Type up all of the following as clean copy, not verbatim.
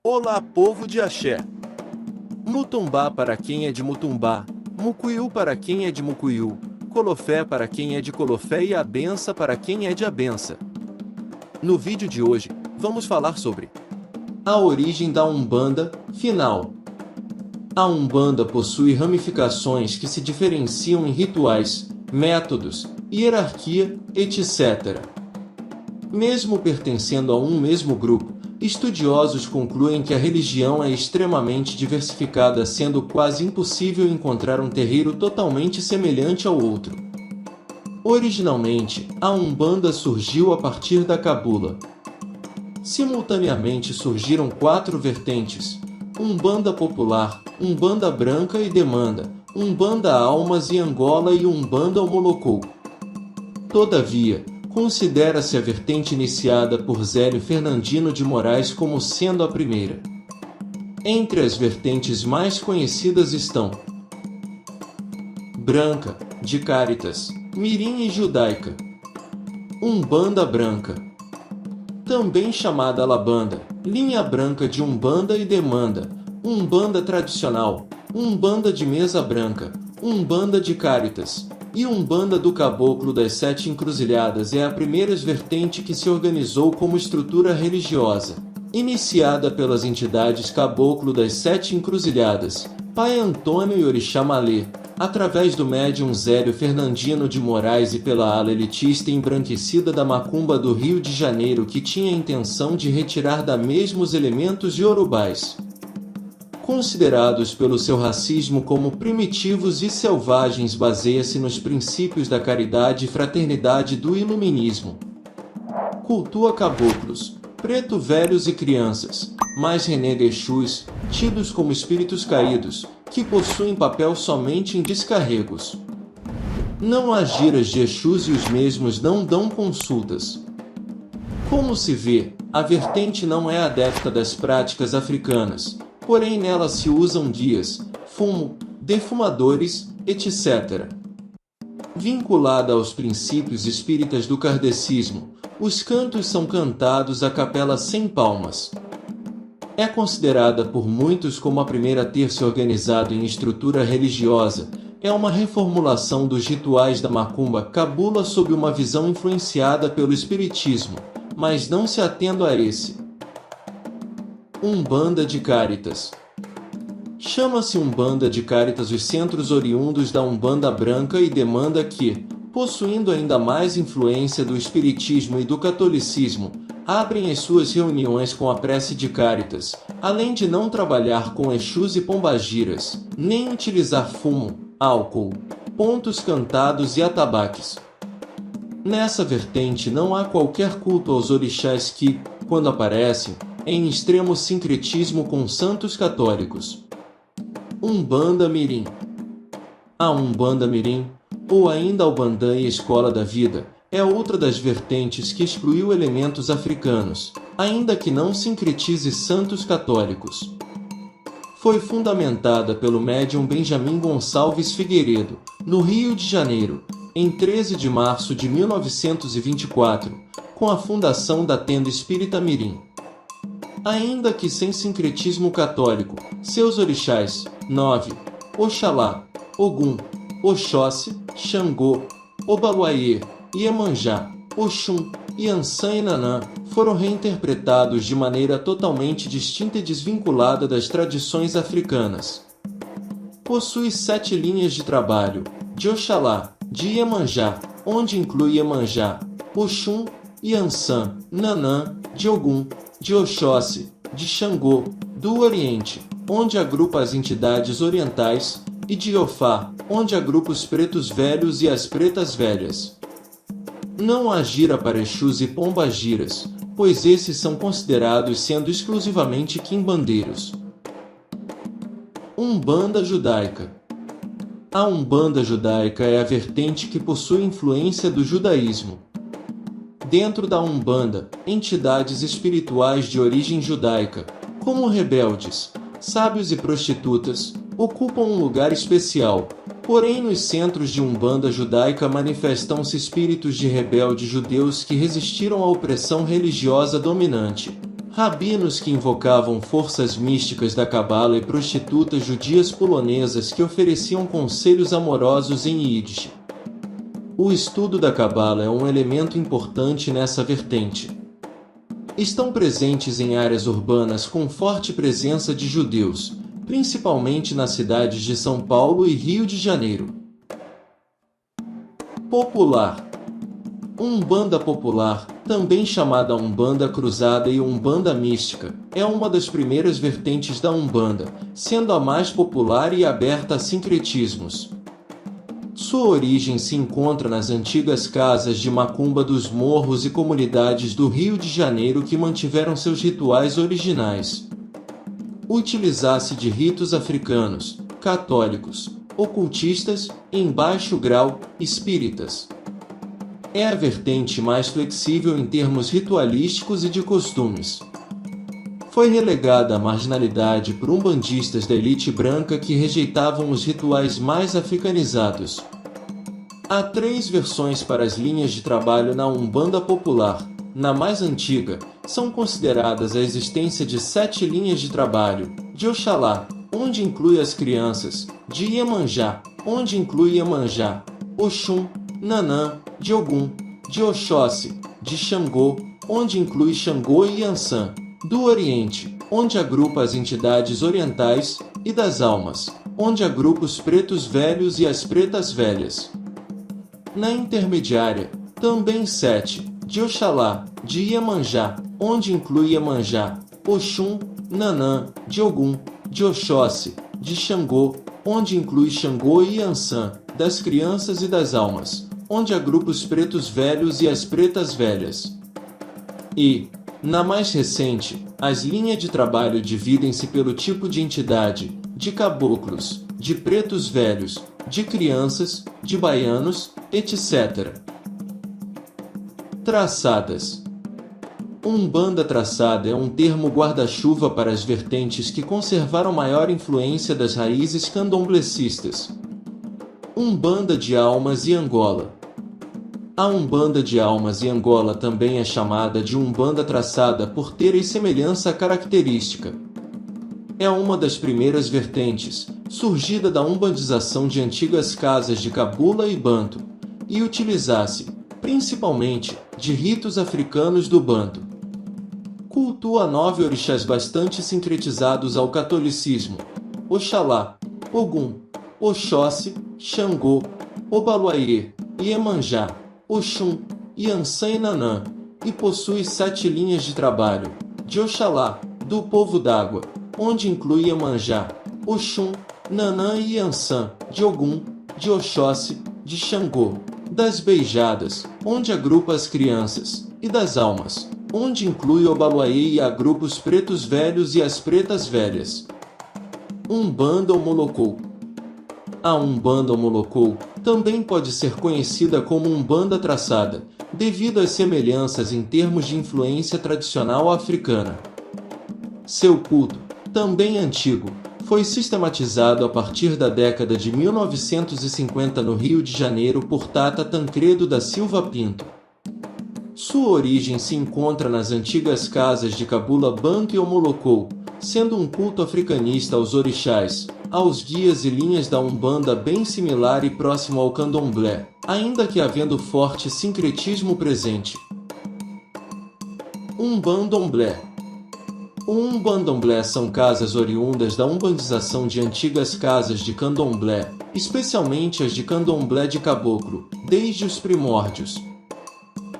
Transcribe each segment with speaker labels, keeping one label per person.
Speaker 1: Olá, povo de Axé! Mutumbá para quem é de Mutumbá, Mucuiú para quem é de Mucuiú, Colofé para quem é de Colofé e Abença para quem é de Abença. No vídeo de hoje, vamos falar sobre a origem da Umbanda, final. A Umbanda possui ramificações que se diferenciam em rituais, métodos, hierarquia, etc. Mesmo pertencendo a um mesmo grupo, estudiosos concluem que a religião é extremamente diversificada, sendo quase impossível encontrar um terreiro totalmente semelhante ao outro. Originalmente, a Umbanda surgiu a partir da Cabula. Simultaneamente surgiram 4 vertentes: Umbanda Popular, Umbanda Branca e Demanda, Umbanda Almas e Angola e Umbanda Omolocô. Todavia, considera-se a vertente iniciada por Zélio Fernandino de Moraes como sendo a primeira. Entre as vertentes mais conhecidas estão Branca, de Cáritas, Mirim e Judaica. Umbanda Branca, também chamada Alabanda, linha branca de Umbanda e Demanda, Umbanda Tradicional, Umbanda de Mesa Branca, Umbanda de Cáritas, e Umbanda do Caboclo das Sete Encruzilhadas é a primeira vertente que se organizou como estrutura religiosa, iniciada pelas entidades Caboclo das Sete Encruzilhadas, Pai Antônio e Orixá Malê, através do médium Zélio Fernandino de Moraes e pela ala elitista e embranquecida da Macumba do Rio de Janeiro, que tinha a intenção de retirar da mesma os elementos iorubais, considerados pelo seu racismo como primitivos e selvagens. Baseia-se nos princípios da caridade e fraternidade do iluminismo. Cultua caboclos, preto velhos e crianças, mas renega Exus, tidos como espíritos caídos, que possuem papel somente em descarregos. Não há giras de Exus e os mesmos não dão consultas. Como se vê, a vertente não é adepta das práticas africanas, porém nela se usam guias, fumo, defumadores, etc. Vinculada aos princípios espíritas do kardecismo, os cantos são cantados a capela sem palmas. É considerada por muitos como a primeira a ter se organizado em estrutura religiosa. É uma reformulação dos rituais da Macumba Cabula sob uma visão influenciada pelo espiritismo, mas não se atendo a esse. Umbanda de Cáritas. Chama-se Umbanda de Cáritas os centros oriundos da Umbanda Branca e Demanda que, possuindo ainda mais influência do espiritismo e do catolicismo, abrem as suas reuniões com a prece de Cáritas, além de não trabalhar com Exus e pombagiras, nem utilizar fumo, álcool, pontos cantados e atabaques. Nessa vertente não há qualquer culto aos orixás que, quando aparecem, em extremo sincretismo com santos católicos. Umbanda Mirim. A Umbanda Mirim, ou ainda a Ubandanha Escola da Vida, é outra das vertentes que excluiu elementos africanos, ainda que não sincretize santos católicos. Foi fundamentada pelo médium Benjamin Gonçalves Figueiredo, no Rio de Janeiro, em 13 de março de 1924, com a fundação da Tenda Espírita Mirim. Ainda que sem sincretismo católico, seus orixás, 9, Oxalá, Ogum, Oxóssi, Xangô, Obaluaiê, Iemanjá, Oxum, Iansã e Nanã, foram reinterpretados de maneira totalmente distinta e desvinculada das tradições africanas. Possui 7 linhas de trabalho, de Oxalá, de Iemanjá, onde inclui Iemanjá, Oxum, Iansã, Nanã, de Ogum, de Oxóssi, de Xangô, do Oriente, onde agrupa as entidades orientais, e de Iofá, onde agrupa os pretos velhos e as pretas velhas. Não há gira para Exus e pombagiras, pois esses são considerados sendo exclusivamente quimbandeiros. Umbanda Judaica. A Umbanda Judaica é a vertente que possui influência do judaísmo. Dentro da Umbanda, entidades espirituais de origem judaica, como rebeldes, sábios e prostitutas, ocupam um lugar especial, Porém, nos centros de Umbanda judaica manifestam-se espíritos de rebeldes judeus que resistiram à opressão religiosa dominante, rabinos que invocavam forças místicas da Cabala e prostitutas judias polonesas que ofereciam conselhos amorosos em Yiddish. O estudo da Cabala é um elemento importante nessa vertente. Estão presentes em áreas urbanas com forte presença de judeus, principalmente nas cidades de São Paulo e Rio de Janeiro. Popular. Umbanda popular, também chamada Umbanda cruzada e Umbanda mística, é uma das primeiras vertentes da Umbanda, sendo a mais popular e aberta a sincretismos. Sua origem se encontra nas antigas casas de macumba dos morros e comunidades do Rio de Janeiro que mantiveram seus rituais originais. Utilizar-se de ritos africanos, católicos, ocultistas, em baixo grau, espíritas. É a vertente mais flexível em termos ritualísticos e de costumes. Foi relegada à marginalidade por umbandistas da elite branca que rejeitavam os rituais mais africanizados. Há 3 versões para as linhas de trabalho na Umbanda popular. Na mais antiga, são consideradas a existência de 7 linhas de trabalho, de Oxalá, onde inclui as crianças, de Iemanjá, onde inclui Iemanjá, Oxum, Nanã, de Ogum, de Oxóssi, de Xangô, onde inclui Xangô e Iansã, do Oriente, onde agrupa as entidades orientais, e das almas, onde agrupa os pretos velhos e as pretas velhas. Na intermediária, também 7, de Oxalá, de Iemanjá, onde inclui Iemanjá, Oxum, Nanã, de Ogum, de Oxóssi, de Xangô, onde inclui Xangô e Iansã, das crianças e das almas, onde agrupa os pretos velhos e as pretas velhas. E, na mais recente, as linhas de trabalho dividem-se pelo tipo de entidade, de caboclos, de pretos velhos, de crianças, de baianos, etc. Traçadas. Umbanda traçada é um termo guarda-chuva para as vertentes que conservaram maior influência das raízes candomblecistas. Umbanda de Almas e Angola. A Umbanda de Almas e Angola também é chamada de Umbanda traçada por ter semelhança característica. É uma das primeiras vertentes, surgida da umbandização de antigas casas de Cabula e Banto, e utilizar-se, principalmente, de ritos africanos do Banto. Cultua 9 orixás bastante sincretizados ao catolicismo: Oxalá, Ogum, Oxóssi, Xangô, Obaluaiê, Iemanjá, Oxum, Iansã e Nanã, e possui 7 linhas de trabalho, de Oxalá, do povo d'água, onde inclui Iemanjá, Oxum, Nanã e Iansã, de Ogum, de Oxóssi, de Xangô, das beijadas, onde agrupa as crianças, e das almas, onde inclui Obaluaiê e agrupa os pretos velhos e as pretas velhas. Umbanda ou Molocô. A Umbanda ou Molocô também pode ser conhecida como Umbanda traçada, devido às semelhanças em termos de influência tradicional africana. Seu culto, também antigo, foi sistematizado a partir da década de 1950 no Rio de Janeiro por Tata Tancredo da Silva Pinto. Sua origem se encontra nas antigas casas de Cabula Banto e Omolocô, sendo um culto africanista aos orixás, aos guias e linhas da Umbanda bem similar e próximo ao candomblé, ainda que havendo forte sincretismo presente. Umbandomblé. O Umbandomblé são casas oriundas da umbandização de antigas casas de candomblé, especialmente as de candomblé de caboclo, desde os primórdios.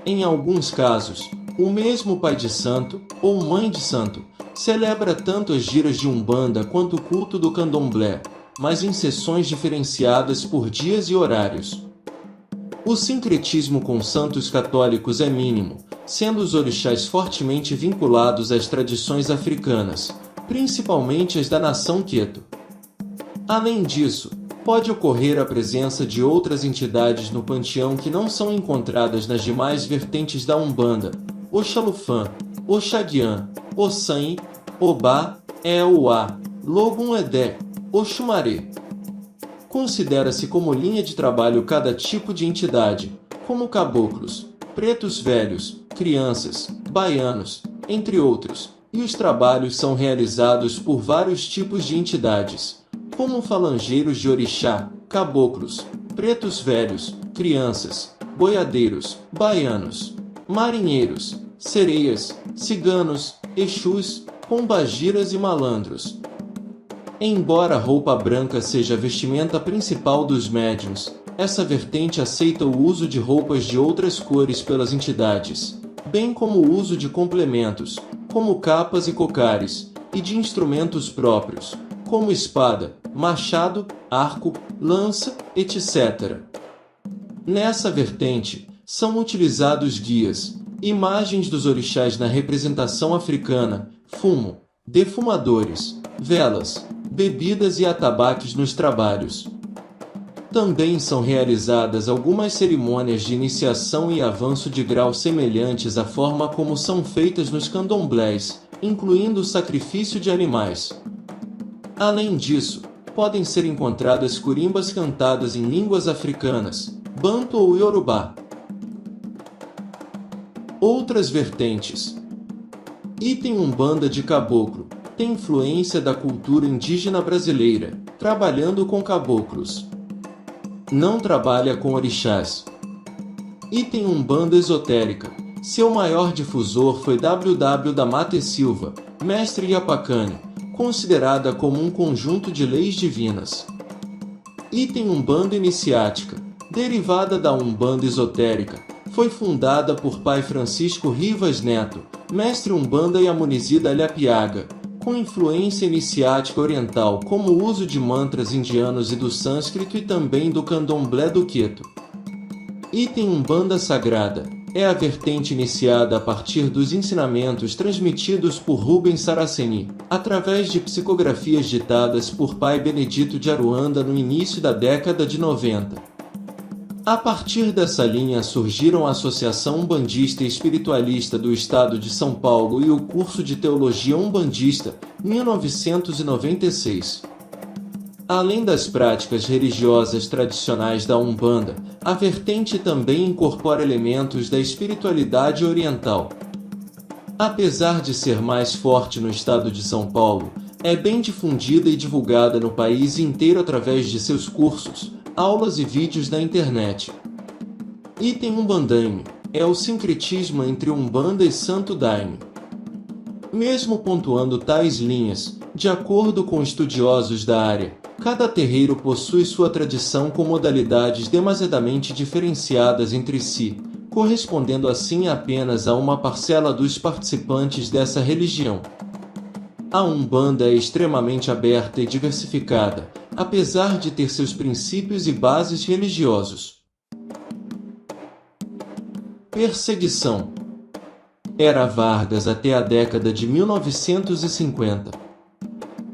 Speaker 1: Em alguns casos, o mesmo pai de santo, ou mãe de santo, celebra tanto as giras de Umbanda quanto o culto do candomblé, mas em sessões diferenciadas por dias e horários. O sincretismo com santos católicos é mínimo, sendo os orixás fortemente vinculados às tradições africanas, principalmente as da nação Queto. Além disso, pode ocorrer a presença de outras entidades no panteão que não são encontradas nas demais vertentes da Umbanda: Oxalufã, Oxaguian, Ossanhe, Obá, Eauá, Logum Edé, Oxumaré. Considera-se como linha de trabalho cada tipo de entidade, como caboclos, pretos velhos, crianças, baianos, entre outros, e os trabalhos são realizados por vários tipos de entidades, como falangeiros de orixá, caboclos, pretos velhos, crianças, boiadeiros, baianos, marinheiros, sereias, ciganos, exus, pombagiras e malandros. Embora a roupa branca seja a vestimenta principal dos médiuns, essa vertente aceita o uso de roupas de outras cores pelas entidades, bem como o uso de complementos, como capas e cocares, e de instrumentos próprios, como espada, machado, arco, lança, etc. Nessa vertente, são utilizados guias, imagens dos orixás na representação africana, fumo, defumadores, velas, bebidas e atabaques nos trabalhos. Também são realizadas algumas cerimônias de iniciação e avanço de grau semelhantes à forma como são feitas nos candomblés, incluindo o sacrifício de animais. Além disso, podem ser encontradas curimbas cantadas em línguas africanas, banto ou iorubá. Outras vertentes. Item Umbanda de Caboclo. Tem influência da cultura indígena brasileira, trabalhando com caboclos. Não trabalha com orixás. Item Umbanda Esotérica. Seu maior difusor foi W.W. da Mata e Silva, mestre Yapacane, considerada como um conjunto de leis divinas. Item Umbanda Iniciática. Derivada da Umbanda Esotérica, foi fundada por Pai Francisco Rivas Neto, mestre Umbanda e Amunizida Lhapiaga, com influência iniciática oriental como o uso de mantras indianos e do sânscrito e também do candomblé do Queto. Item Umbanda Sagrada. É a vertente iniciada a partir dos ensinamentos transmitidos por Rubens Saraceni, através de psicografias ditadas por Pai Benedito de Aruanda no início da década de 90. A partir dessa linha surgiram a Associação Umbandista e Espiritualista do Estado de São Paulo e o curso de Teologia Umbandista, 1996. Além das práticas religiosas tradicionais da Umbanda, a vertente também incorpora elementos da espiritualidade oriental. Apesar de ser mais forte no estado de São Paulo, é bem difundida e divulgada no país inteiro através de seus cursos, aulas e vídeos na internet. Item Umbandaime. É o sincretismo entre Umbanda e Santo Daime. Mesmo pontuando tais linhas, de acordo com estudiosos da área, cada terreiro possui sua tradição com modalidades demasiadamente diferenciadas entre si, correspondendo assim apenas a uma parcela dos participantes dessa religião. A Umbanda é extremamente aberta e diversificada, apesar de ter seus princípios e bases religiosos. Perseguição. Era Vargas até a década de 1950.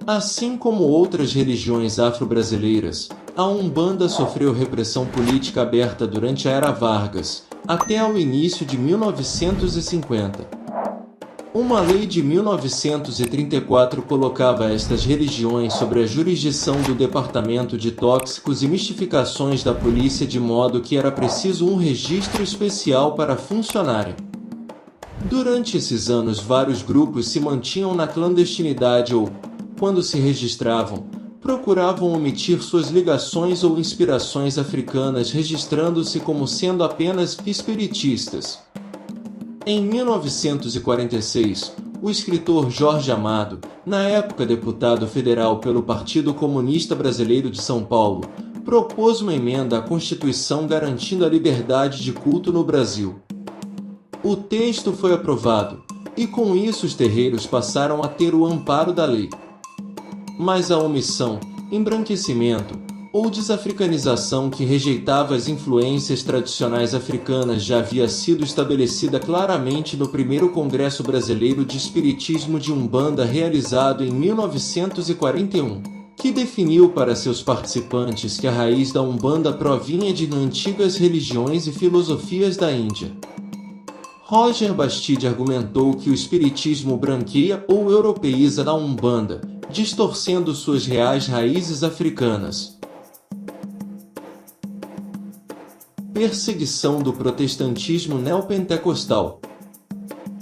Speaker 1: Assim como outras religiões afro-brasileiras, a Umbanda sofreu repressão política aberta durante a Era Vargas, até ao início de 1950. Uma lei de 1934 colocava estas religiões sob a jurisdição do Departamento de Tóxicos e Mistificações da Polícia, de modo que era preciso um registro especial para funcionarem. Durante esses anos, vários grupos se mantinham na clandestinidade ou, quando se registravam, procuravam omitir suas ligações ou inspirações africanas, registrando-se como sendo apenas espiritistas. Em 1946, o escritor Jorge Amado, na época deputado federal pelo Partido Comunista Brasileiro de São Paulo, propôs uma emenda à Constituição garantindo a liberdade de culto no Brasil. O texto foi aprovado, e com isso os terreiros passaram a ter o amparo da lei. Mas a omissão, embranquecimento ou desafricanização que rejeitava as influências tradicionais africanas já havia sido estabelecida claramente no primeiro Congresso Brasileiro de Espiritismo de Umbanda, realizado em 1941, que definiu para seus participantes que a raiz da Umbanda provinha de antigas religiões e filosofias da Índia. Roger Bastide argumentou que o espiritismo branqueia ou europeiza a Umbanda, distorcendo suas reais raízes africanas. perseguição do protestantismo neopentecostal.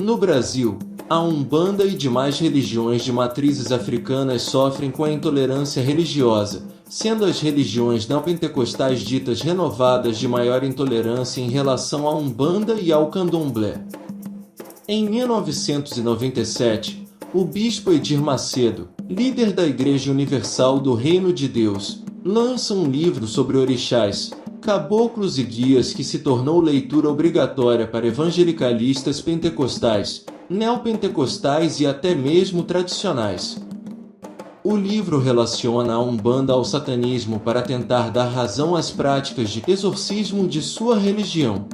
Speaker 1: No Brasil, a Umbanda e demais religiões de matrizes africanas sofrem com a intolerância religiosa, sendo as religiões neopentecostais ditas renovadas de maior intolerância em relação à Umbanda e ao Candomblé. Em 1997, o bispo Edir Macedo, líder da Igreja Universal do Reino de Deus, lança um livro sobre orixás, caboclos e guias que se tornou leitura obrigatória para evangelicalistas pentecostais, neopentecostais e até mesmo tradicionais. O livro relaciona a Umbanda ao satanismo para tentar dar razão às práticas de exorcismo de sua religião.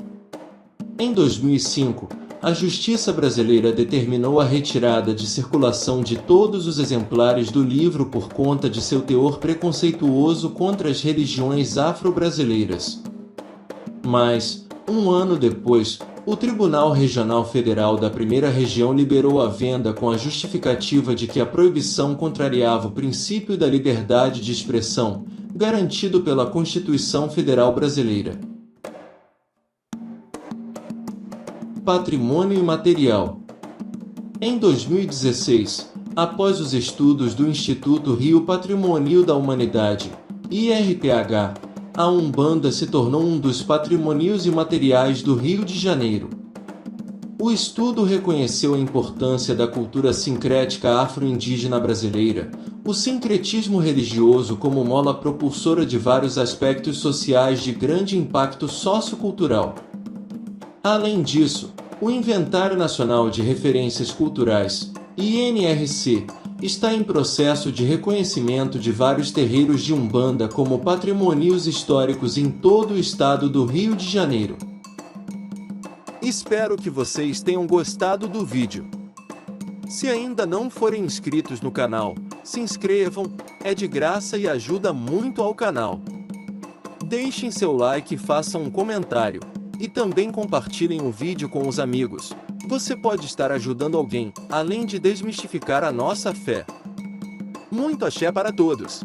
Speaker 1: Em 2005, a Justiça brasileira determinou a retirada de circulação de todos os exemplares do livro por conta de seu teor preconceituoso contra as religiões afro-brasileiras. Mas, um ano depois, o Tribunal Regional Federal da Primeira Região liberou a venda com a justificativa de que a proibição contrariava o princípio da liberdade de expressão, garantido pela Constituição Federal Brasileira. Patrimônio imaterial. Em 2016, após os estudos do Instituto Rio Patrimônio da Humanidade, IRPH, a Umbanda se tornou um dos patrimônios imateriais do Rio de Janeiro. O estudo reconheceu a importância da cultura sincrética afro-indígena brasileira, o sincretismo religioso como mola propulsora de vários aspectos sociais de grande impacto sociocultural. Além disso, o Inventário Nacional de Referências Culturais, INRC, está em processo de reconhecimento de vários terreiros de Umbanda como patrimônios históricos em todo o estado do Rio de Janeiro. Espero que vocês tenham gostado do vídeo. Se ainda não forem inscritos no canal, se inscrevam, é de graça e ajuda muito ao canal. Deixem seu like e façam um comentário. E também compartilhem o vídeo com os amigos. Você pode estar ajudando alguém, além de desmistificar a nossa fé. Muito axé para todos!